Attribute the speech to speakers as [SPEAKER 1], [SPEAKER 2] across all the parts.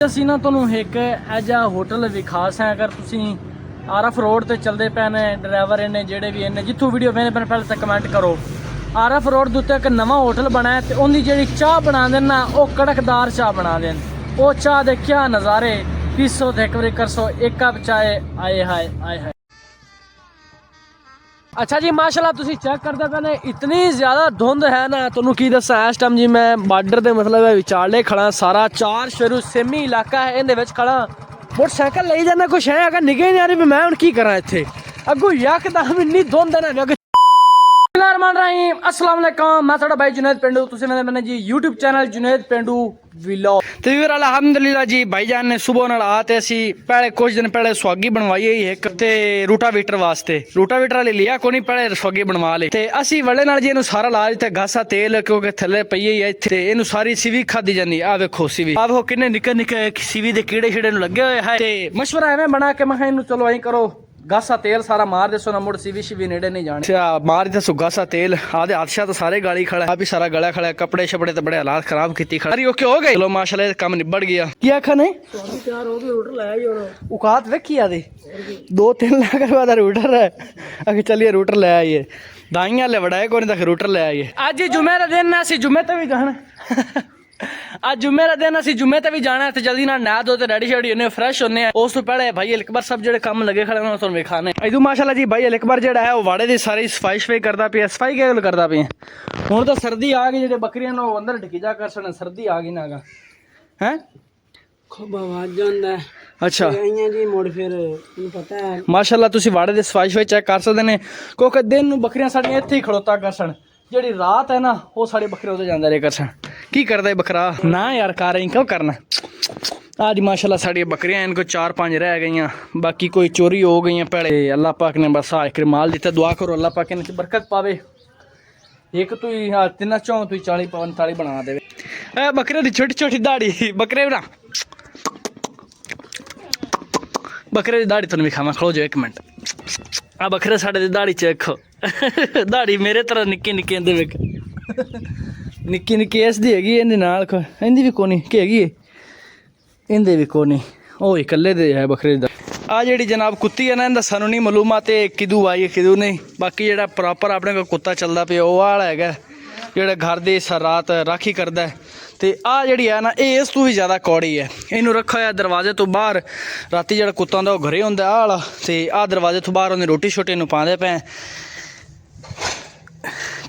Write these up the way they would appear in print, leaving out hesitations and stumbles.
[SPEAKER 1] ਅਸੀਂ ਨਾ ਤੁਹਾਨੂੰ ਇੱਕ ਐਜਾ ਹੋਟਲ ਵਿਖਾਸ ਹੈ। ਅਗਰ ਤੁਸੀਂ ਆਰਐਫ ਰੋਡ ਤੇ ਚੱਲਦੇ ਪਏ ਨੇ ਡਰਾਈਵਰ ਇਹਨੇ ਜਿਹੜੇ ਵੀ ਇਹਨੇ ਜਿੱਥੋਂ ਵੀਡੀਓ ਵੇਖਦੇ ਪਏ ਪਹਿਲਾਂ ਤਾਂ ਕਮੈਂਟ ਕਰੋ। ਆਰਐਫ ਰੋਡ ਦੇ ਉੱਤੇ ਇੱਕ ਨਵਾਂ ਹੋਟਲ ਬਣਾ ਹੈ ਤੇ ਉਹਦੀ ਜਿਹੜੀ ਚਾਹ ਬਣਾਉਂਦੇ ਨਾ ਉਹ ਕੜਕਦਾਰ ਚਾਹ ਬਣਾਉਂਦੇ ਨੇ। ਉਹ ਚਾਹ ਦੇ ਕਿਆ ਨਜ਼ਾਰੇ, ਪੀਸੋ ਤੇ ਇੱਕ ਵਾਰੀ ਕਰਸੋ ਇੱਕ ਕੱਪ ਚਾਏ, ਆਏ ਹਾਏ ਆਏ ਹਾਏ। अच्छा जी माशाल्लाह तुसी चेक करते पे ने इतनी ज़्यादा धुंध है ना, तुहानू की दसा इस टाइम जी मैं बार्डर दे मतलब विचाले खड़ा सारा चार शेरू सेमी इलाका है इहदे विच खड़ा। मोटरसाइकिल लई जाना कुछ है अगर निगे नहीं आ रही मैं हुण की करा इत्थे अगू यकदम इन्नी धुंध है ना। अस्सलाम वालेकुम, मैं थोड़ा भाई जुनैद पेंडू, तुसी मैंने जी यूट्यूब चैनल जुनैद पेंडू व्लॉग। तो फिर अलहमदुलिल्लाह जी भाईजान ने सुबह नाल आते असी पहले कुछ दिन पहले स्वागी बनवाई है एक ते रूटावीटर वास्ते। रूटावीटर वाले लिया को नहीं पहले स्वागी बनवा ले ते असी वड़े नाल जी इनू सारा ला दिता घासा तेल क्योंकि थल्ले पई है इत्थे इनू सारी सीवी खादी जांदी। आ देखो सीवी आ देखो किन्ने निक्के निक्के सीवी दे कीड़े छीड़े नू लगे होए है ते मशवरा एवें बना के मैं इनू चलो ऐ करो गासा तेल सारा मार दसो ना मुड़ सीवी शिवी नेड़े नहीं जाने मार दसो गासा तेल। आधे हादसा तो सारे गाली खड़ा है, सारा गला खड़ा है, कपड़े शपड़े तो बड़े हालात खराब की खड़ी ओके हो गए। चलो माशाल्लाह काम निबड़ गया। क्या आखा नहीं तैयार हो गई रूटर लाया ही औकात वेखी आदे 2-3 लाख रुपए का रूटर है। अगे चलिए रूटर ले आइए दाइयां ले बड़ाए को नहीं तक रूटर ले आइए। आज जुमे का दिन है, जुमे तो भी जाना आज जुमे का दिन असी जुमे ते भी जाना है। जल्दी ना नहा धो रेडी शेडी होने फ्रेश होने उस तो पहले भाई अकबर सब जो काम लगे खड़े हैं तुहानू विखाने। इदू माशाल्लाह जी भाई अकबर जो है वो वाड़े की सारी सफाई शफाई करता पे। सफाई क्या करता पे हुण तो सर्दी आ गई, जो बकरियां ने अंदर ढकी जा कर सन सर्दी आ गई ना है अच्छा जी मुड़ फिर पता है माशाल्लाह तुसी वाड़े की सफाई शफाई चेक कर सकते हैं क्योंकि दिन नूं बकरियां साडियां इत्थे ही खड़ोता कर सन, जी रात है ना वो साढ़े बकरे उधर जाते रहे कर सन। की करता है बकरा ना यार कार क्यों करना। आज माशाल्लाह साड़ी बकरियां इनको 4-5 रह गई, बाकी कोई चोरी हो गई पहले अल्लाह पाक ने बस एक माल दिता। दुआ करो अल्लाह पाक इन्हें बरकत पावे। एक तू 3 चौं तू 40-45 बना दे। बकरे की छोटी छोटी दाढ़ी बकरे ना बकरे की दाढ़ी तुम विखावा खड़ो जो 1 मिनट। आ बकरे साढ़े दाढ़ी चेखो दाढ़ी मेरे तरह निक्की निक्की इंदे विच निक्की निक्की इसदी हैगी इंदे नाल इंदी भी कोनी की हैगी इंदे भी कोनी ओ इकल्ले दे है बकरे दा। आ जेड़ी जनाब कुत्ती है ना इंदा सानू नहीं मालूम ते किदू आई है किदू नहीं, बाकी जेड़ा प्रॉपर अपने को कुत्ता चलदा पे ओ वाला हैगा जेड़ा घर दी रात राखी करदा है। ते आ जेड़ी है ना ये इस तू भी ज़्यादा कौड़ी है। इनू रखा है दरवाजे तो बाहर, राती जेड़ा कुत्ता होंदा वो घरे होंदा आ वाला ते आ दरवाजे तो बाहर उन्हें रोटी शोटी नू पांदे पे।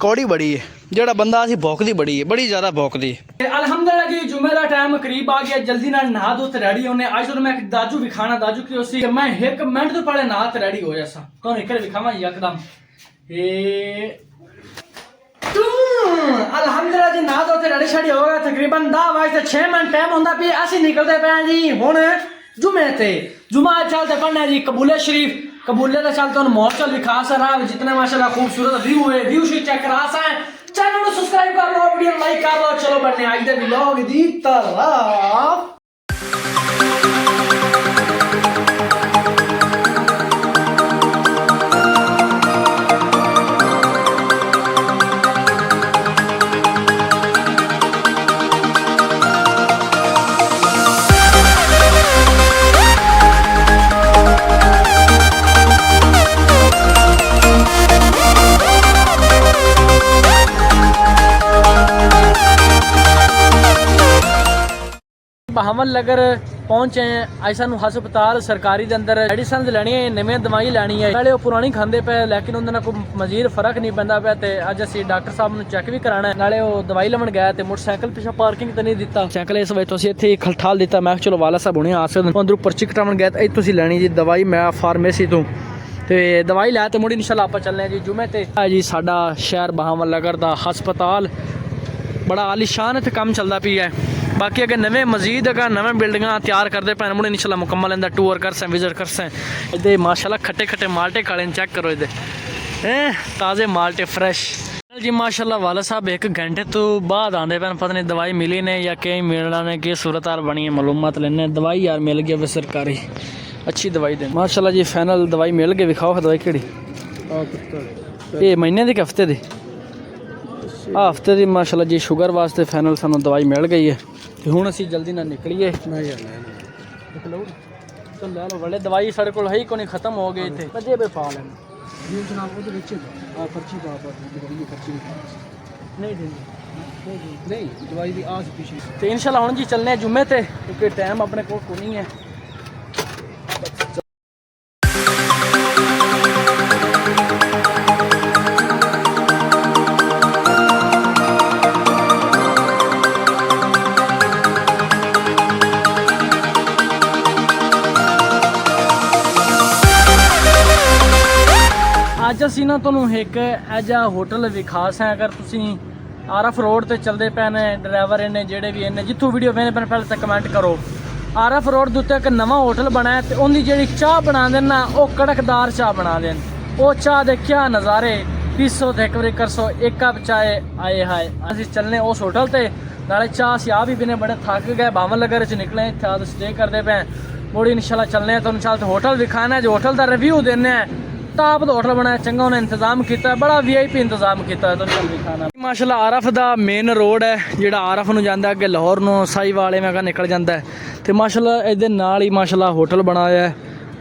[SPEAKER 1] कौड़ी बड़ी है जेड़ा बंदा असी भौंकदी बड़ी है, बड़ी ज़्यादा भौंकदी है। अल्हम्दुलिल्लाह जी जुमे का टाइम करीब आ गया, जल्दी ना नहा धो रेडी होने। आज तो मैं दाजू विखाना दाजू की उसी मैं 1 मिनट तो पहले नहा रेडी हो जासा तो एक विखावा यकदम अल्हम्दुलिल्लाह जी नहा धो रेडी शेडी हो गया। तकरीबन 10 बजे 6 मिनट टाइम होंदा पे असी निकलते पे जी हुण जुमे ते जुमा चलते पढ़ना जी कबूले शरीफ। कबूले का चलते मौसम विकास रहा जितने माशाल्लाह खूबसूरत व्यू है व्यू शी चेक करा सा है। चैनल को सब्सक्राइब कर लो, वीडियो लाइक कर लो। चलो बनने आज दे व्लॉग दी तरफ। बहावल नगर पहुंचे हैं। आज सानू हस्पताल सरकारी के अंदर मेडिसिन लैनी है, नवी दवाई लैनी है। पहले वो पुरानी खाते पे लेकिन उन्होंने कोई मजीद फर्क नहीं पैंदा पे ते अज असीं डॉक्टर साहब नूं चेक भी कराना है। नाले वो दवाई लवन गया तो मोटरसाइकिल पिछा पार्किंग तो नहीं दिता साइकिल इस वजह तो असीं इत्थे खलठाल दिता। मैं चलो वाला साहब हुणे आ सकदे अंदरों पर्ची कटावन गया तो तुसीं लैनी जी दवाई मैं फार्मेसी तो दवाई लै तो मुड़ी इंशाल्लाह आपां चलने जी जुमे ते जी साडा शहर बहावल नगर दा हस्पताल बड़ा आलीशान इत्थे काम चलदा पिया है। बाकी अगर नवे मजीद अगर नवे बिल्डिंगां तैयार करते पे मुड़े इंशाल्लाह मुकम्मल इंदा टूर करसें विजिट करसें। इधर माशाल्लाह खट्टे खट्टे माल्टे खाने चेक करो इधर ताज़े माल्टे फ्रेश जी माशाल्लाह। वाला साहब 1 घंटे तो बाद आते पे पता नहीं दवाई मिली ने या कहीं मिलना ने कि सूरत हाल बनी है मालूमात लेने। दवाई यार मिल गया सरकारी अच्छी दवाई दे माशाल्लाह जी। फाइनल दवाई मिल गई विखाओ दवाई केड़ी ये महीने दी हफ्ते दी हफ्ते की माशाल्लाह जी। शुगर वास्ते फाइनल सानू दवाई मिल गई है। ਤੇ ਹੁਣ ਅਸੀਂ ਜਲਦੀ ਨਾਲ ਨਿਕਲੀਏ।
[SPEAKER 2] ਮੈਂ ਯਾਰ ਲੈ
[SPEAKER 1] ਦੇਖ ਲਓ ਚਲ ਲੈ ਲਓ ਬੜੇ ਦਵਾਈ ਸਾਡੇ ਕੋਲ ਹੈ ਹੀ ਕੋਈ ਖਤਮ ਹੋ ਗਈ ਇੱਥੇ ਬੱਜੇ ਬੇ ਪਾ ਲੈਣ
[SPEAKER 2] ਜੀ ਜਨਾਬ ਉਹਦੇ ਵਿੱਚ ਆ ਪਰਚੀ ਪਾ ਜਿਹੜੀ ਪਰਚੀ
[SPEAKER 1] ਨਹੀਂ ਦਿੰਦੀ
[SPEAKER 2] ਨਹੀਂ ਦਵਾਈ ਦੀ ਆਸ ਪਿਛਲੀ
[SPEAKER 1] ਤੇ ਇਨਸ਼ਾਅੱਲਾ ਹੁਣ ਜੀ ਚੱਲਨੇ ਜੁਮੇ ਤੇ ਕਿਉਂਕਿ ਟਾਈਮ ਆਪਣੇ ਕੋਲ ਕੋਈ ਨਹੀਂ ਹੈ। ਅੱਜ ਅਸੀਂ ਨਾ ਤੁਹਾਨੂੰ ਇੱਕ ਐਜਾ ਹੋਟਲ ਵਿਖਾਸ ਹੈ। ਅਗਰ ਤੁਸੀਂ ਆਰਫ ਰੋਡ ਤੇ ਚੱਲਦੇ ਪਏ ਨੇ ਡਰਾਈਵਰ ਇਹਨੇ ਜਿਹੜੇ ਵੀ ਇਹਨੇ ਜਿੱਥੋਂ ਵੀਡੀਓ ਵੇਖਦੇ ਪਏ ਪਹਿਲੇ ਤਾਂ ਕਮੈਂਟ ਕਰੋ। ਆਰਫ ਰੋਡ ਦੇ ਉੱਤੇ ਇੱਕ ਨਵਾਂ ਹੋਟਲ ਬਣਾ ਹੈ ਤੇ ਉਹਦੀ ਜਿਹੜੀ ਚਾਹ ਬਣਾਉਂਦੇ ਨਾ ਉਹ ਕੜਕਦਾਰ ਚਾਹ ਬਣਾਉਂਦੇ ਨੇ। ਉਹ ਚਾਹ ਦੇ ਕਿਆ ਨਜ਼ਾਰੇ 300 ਤੇ ਇੱਕ ਵਾਰੀ ਕਰ 100 ਇੱਕ ਕੱਪ ਚਾਏ ਆਏ ਹਾਏ। ਅਸੀਂ ਚੱਲਨੇ ਉਸ ਹੋਟਲ ਤੇ ਨਾਲੇ ਚਾਹ ਅਸੀਂ ਆ ਵੀ ਪੀਨੇ ਬੜੇ ਥੱਕ ਗਏ ਬਾਵਨ ਲਗਰ ਚ ਨਿਕਲੇ ਇੱਥੇ ਆ ਸਟੇ ਕਰਦੇ ਪਏ मोड़ी इंशाल्लाह चलने ਤੁਹਾਨੂੰ ਚੱਲ ਤੇ ਹੋਟਲ ਵਿਖਾਣਾ ਹੈ जो होटल ਦਾ ਰਿਵਿਊ ਦੇਣਾ ਹੈ। ਟਾਪ ਦਾ ਹੋਟਲ ਬਣਾਇਆ ਚੰਗਾ ਉਹਨੇ ਇੰਤਜ਼ਾਮ ਕੀਤਾ ਬੜਾ VIP ਇੰਤਜ਼ਾਮ ਕੀਤਾ ਤੁਹਾਨੂੰ ਚੱਲ ਵਿਖਾਣਾ। ਮਾਸ਼ਾਅੱਲਾ ਆਰਫ ਦਾ ਮੇਨ ਰੋਡ ਹੈ ਜਿਹੜਾ ਆਰਫ ਨੂੰ ਜਾਂਦਾ ਅੱਗੇ ਲਾਹੌਰ ਨੂੰ ਸਾਈਵਾਲੇ ਮੈਂ ਕਹਾ ਨਿਕਲ ਜਾਂਦਾ ਹੈ ਤੇ ਮਾਸ਼ਾਅੱਲਾ ਇਹਦੇ ਨਾਲ ਹੀ ਮਾਸ਼ਾਅੱਲਾ ਹੋਟਲ ਬਣਾਇਆ ਹੈ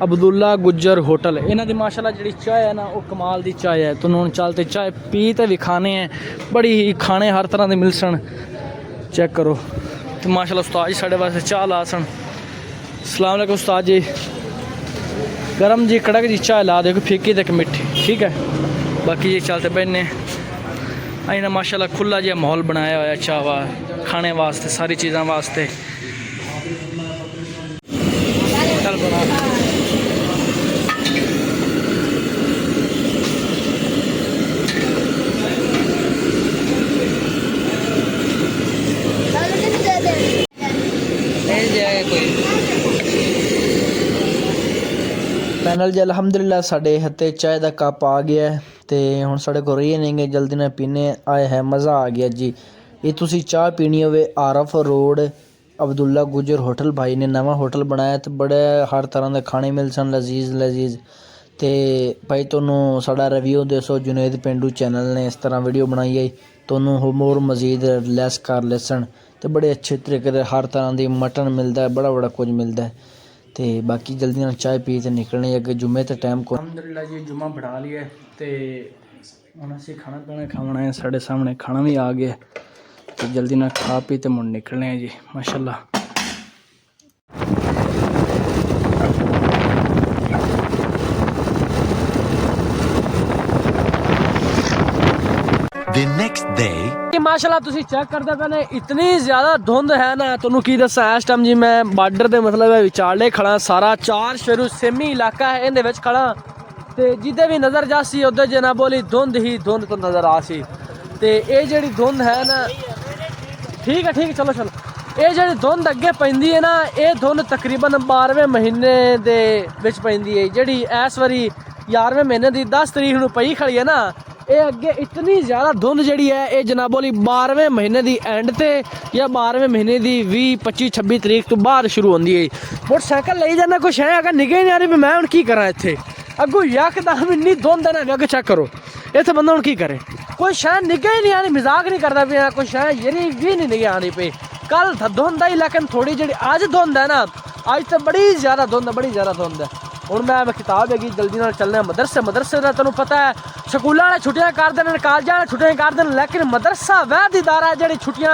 [SPEAKER 1] ਅਬਦੁੱਲਾ ਗੁੱਜਰ ਹੋਟਲ। ਇਹਨਾਂ ਦੀ ਮਾਸ਼ਾਅੱਲਾ ਜਿਹੜੀ ਚਾਹ ਹੈ ਨਾ ਉਹ ਕਮਾਲ ਦੀ ਚਾਹ ਹੈ। ਤੁਹਾਨੂੰ ਹੁਣ ਚੱਲ ਤੇ ਚਾਹ ਪੀ ਤੇ ਵਿਖਾਣੇ ਹੈ ਬੜੀ ਹੀ ਖਾਣੇ ਹਰ ਤਰ੍ਹਾਂ ਦੇ ਮਿਲਸਣ ਚੈੱਕ ਕਰੋ ਤੇ ਮਾਸ਼ਾਅੱਲਾ ਉਸਤਾਦ ਜੀ ਸਾਡੇ ਵਾਸਤੇ ਚਾਹ ਲਾਸਣ। अस्सलाम वालेकुम उस्ताद जी गरम जी कड़क जी चाय ला देखो फीकी तक मिठी ठीक है। बाकी ये चलते बैठने अं ना माशाल्लाह खुला जिहा माहौल बनाया होया चाह वा खाने वास्ते सारी चीज़ों वास्ते चल बना पैनल जी अलहमदुलिल्लाह साढ़े हत्थे चाय का कप आ गया है तो हुण साढ़े को रही नहीं गए जल्दी ना पीने आए है मज़ा आ गया जी। ये तुसी चाह पीनी होवे आरफ रोड अब्दुल्ला गुजर होटल भाई ने नवा होटल बनाया तो बड़े हर तरह के खाने मिल सन लजीज तो भाई तुहानू साड़ा रिव्यू दसो जुनेद पेंडू चैनल ने इस तरह वीडियो बनाई है तुहानू होर मजीद लैस कर लेसन तो बड़े अच्छे तरीके से हर तरह की मटन मिलता है बड़ा कुछ मिलता है। तो बाकी जल्दी ना चाय पी तो निकलने अगे जुम्मे तो टाइम को अलहमदुलिल्लाह जी जुम्मा बढ़ा लिया तो हम असी खाना पीना खाना है साढ़े सामने खाना भी आ गया तो जल्दी ना खा पी तो मुड़ निकलने जी माशाल्लाह।
[SPEAKER 3] The next day
[SPEAKER 1] माशाल्लाह तुसी चेक करते पे ने इतनी ज़्यादा धुंध है ना तुहानू की दसा इस टाइम जी मैं बार्डर दे मतलब विचाले खड़ा सारा चार शेरू सेमी इलाका है इहदे विच खड़ा ते जिदे भी नज़र जासी उधर जना बोली धुंध ही धुंध तो नज़र आ सी ते ये जेहड़ी धुंध है ना ठीक है चलो ये जेहड़ी धुंध अगे पैंदी है ना ये धुंध तकरीबन 12वें महीने दे विच पैंदी है जेहड़ी इस वारी 11वें महीने दी 10 तरीक नू पई खड़ी है ना ये अगे इतनी ज़्यादा धुंध जी है ये जनाबोली 12वें महीने की एंड ते या 12वें महीने की 20-25-26 तरीक तो बाद शुरू होती है। मोटरसाइकिल ले जाना कुछ है अगर निगे नहीं आ रही मैं हूँ की करा इतने अगू यकदम इन्नी धुंध है ना अगर चेक करो इतने बंदा हूँ की करे कोई शह निगे ही नहीं आनी मजाक नहीं करता पे कोई शह यही भी नहीं निगे आनी पे कल धुंध आई लेकिन थोड़ी जी अज धुंध है ना अज तो बड़ी ज़्यादा धुंध है। हूँ मैं किताब हैगी जल्दी नाल चलने मदरसे का तेन पता है स्कूलों वाले छुट्टियां करते हैं कॉलेजा वाले छुट्टियां करते हैं लेकिन मदरसा वैद इदारा जी छुट्टियां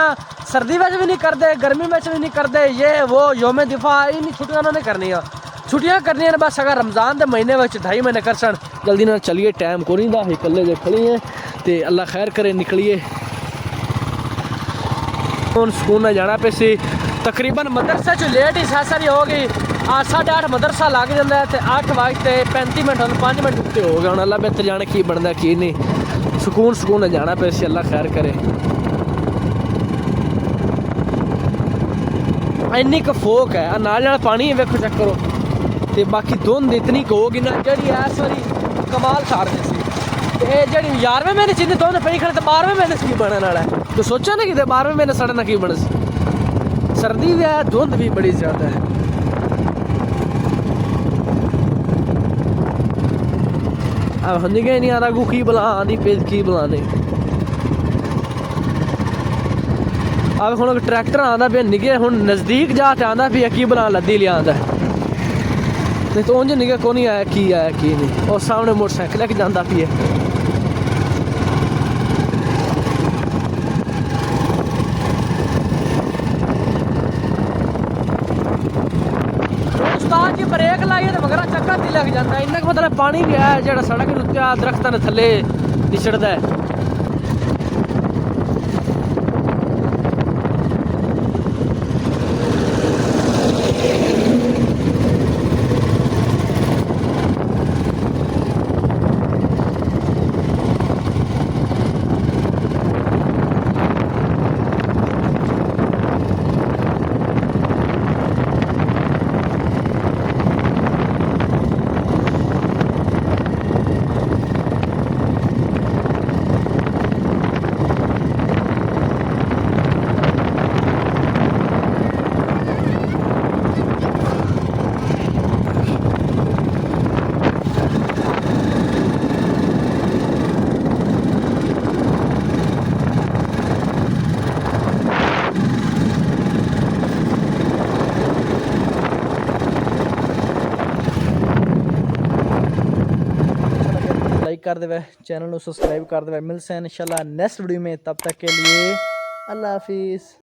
[SPEAKER 1] सर्दी में भी नहीं करते गर्मी में भी नहीं करते ये वो योम दिफा इन छुट्टियां उन्होंने करनी छुट्टियां करनी बस अगर रमज़ान के महीने में 2.5 महीने कर सन जल्दी ना चलिए टाइम को नहीं ही कल्ले जे खड़ी है तो अल्लाह खैर करे निकलिए हूँ स्कूल में जाना पे सी तकरीबन मदरसे च लेट ही सैसरी हो गई 8:30 मदरसा लग जाता है तो 8:35 5 मिनट उत्ते हो गए हूँ अल्लाह बेहतर जाने की बनता की नहीं सुकून जाना पे सी अल्लाह खैर करे। इन्नी क फोक है नाल पानी वेखो चेक करो तो बाकी धुंध इतनी क होगी ना जी इस वारी कमाल छाड़ दी सी जी 11वें महीने जिन्नी धुंध पई खड़े तो 12वें महीने की बनने वाला है तो सोचा ना कि 12वें महीने साढ़े ना की बने सर्दी भी है धुंध भी बड़ी ज़्यादा है। अब निगे नहीं आ रहा की बुला आधी पेज की बुलाने ਆ ਵੇਖ ਹੁਣ ਟਰੈਕਟਰ ਆਂਦਾ ਪਿਆ ਨਿਗੇ ਹੁਣ ਨਜ਼ਦੀਕ ਜਾ ਤੇ ਆਂਦਾ ਪਿਆ ਕੀ ਬਣਾ ਲੱਦੀ ਲਿਆਂਦਾ ਨਹੀਂ ਤਾਂ ਉਂਝ ਨਿਗੇ ਕੋਈ ਨਹੀਂ ਆਇਆ ਕੀ ਨਹੀਂ ਉਹ ਸਾਹਮਣੇ ਮੋਟਰਸਾਈਕਲ ਲੈ ਕੇ ਜਾਂਦਾ ਪਿਆ ਉਸਤਾਦ ਜੀ ਬ੍ਰੇਕ ਲਾਈਏ ਤੇ ਮਗਰਾ ਚੱਕਰ ਨਹੀਂ ਲੱਗ ਜਾਂਦਾ ਇੰਨਾ ਕੁ ਮਤਲਬ ਪਾਣੀ ਵੀ ਹੈ ਜਿਹੜਾ ਸੜਕ ਦੇ ਉੱਤੇ ਆ ਦਰਖਤਾਂ ਦੇ ਥੱਲੇ ਨਿਛੜਦਾ ਹੈ लाइक कर देवे चैनल को सब्सक्राइब कर देवे मिलते हैं इंशाल्लाह नेक्स्ट वीडियो में तब तक के लिए अल्लाह हाफिज़।